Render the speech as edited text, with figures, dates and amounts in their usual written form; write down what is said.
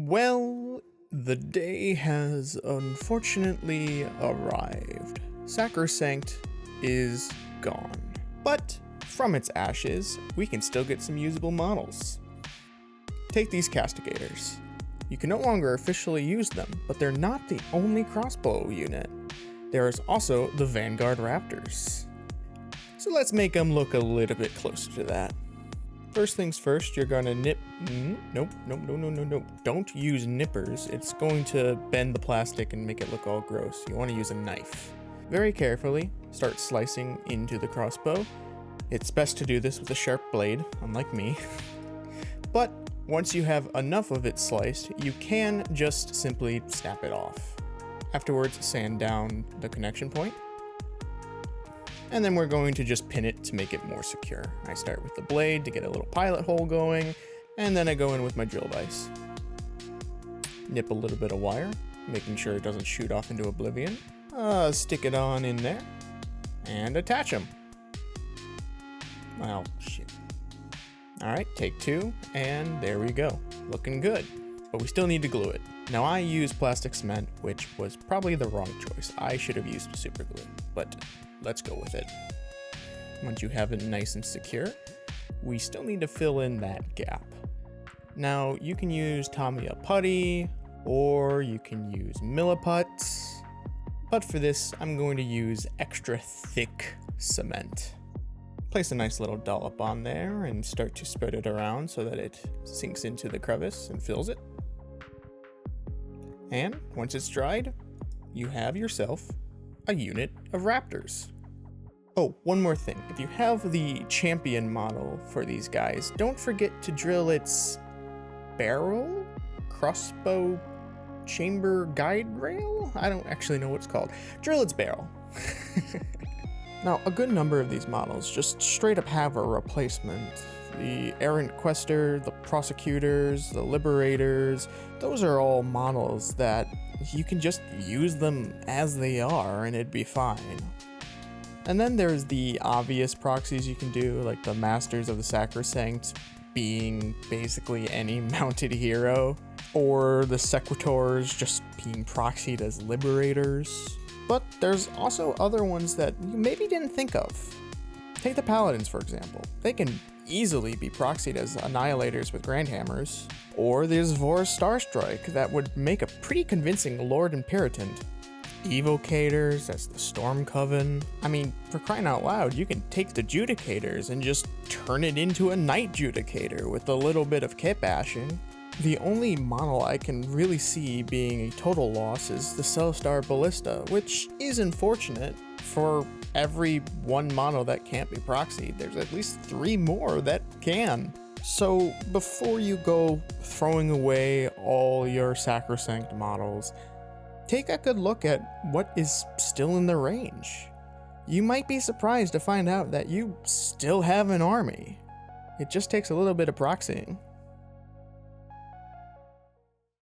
Well, the day has unfortunately arrived. Sacrosanct is gone. But from its ashes, we can still get some usable models. Take these castigators. You can no longer officially use them, but they're not the only crossbow unit. There is also the Vanguard Raptors. So let's make them look a little bit closer to that. First things first, you're gonna nope. Don't use nippers. It's going to bend the plastic and make it look all gross. You wanna use a knife. Very carefully, start slicing into the crossbow. It's best to do this with a sharp blade, unlike me. But once you have enough of it sliced, you can just simply snap it off. Afterwards, sand down the connection point. And then we're going to just pin it to make it more secure. I start with the blade to get a little pilot hole going, and then I go in with my drill vise. Nip a little bit of wire, making sure it doesn't shoot off into oblivion. Stick it on in there, and attach them. Well, shit. Alright, take two, and there we go. Looking good. But we still need to glue it. Now I use plastic cement, which was probably the wrong choice. I should have used super glue, but let's go with it. Once you have it nice and secure, we still need to fill in that gap. Now you can use Tamiya putty, or you can use Milliput, but for this I'm going to use extra thick cement. Place a nice little dollop on there and start to spread it around so that it sinks into the crevice and fills it. And once it's dried, you have yourself a unit of Raptors. Oh, one more thing. If you have the champion model for these guys, don't forget to drill its barrel, crossbow, chamber guide rail? I don't actually know what it's called. Drill its barrel. Now, a good number of these models just straight up have a replacement. The Errant Quester, the Prosecutors, the Liberators, those are all models that you can just use them as they are and it'd be fine. And then there's the obvious proxies you can do, like the Masters of the Sacrosanct being basically any mounted hero, or the Sequitors just being proxied as Liberators. But there's also other ones that you maybe didn't think of. Take the Paladins, for example. They can easily be proxied as Annihilators with Grand Hammers. Or there's Vor's Starstrike that would make a pretty convincing Lord Imperatant. Evocators, that's the Storm Coven. I mean, for crying out loud, you can take the Judicators and just turn it into a Knight Judicator with a little bit of kit bashing. The only model I can really see being a total loss is the Cellstar Ballista, which is unfortunate. For every one model that can't be proxied, there's at least 3 more that can. So before you go throwing away all your Sacrosanct models, take a good look at what is still in the range. You might be surprised to find out that you still have an army. It just takes a little bit of proxying.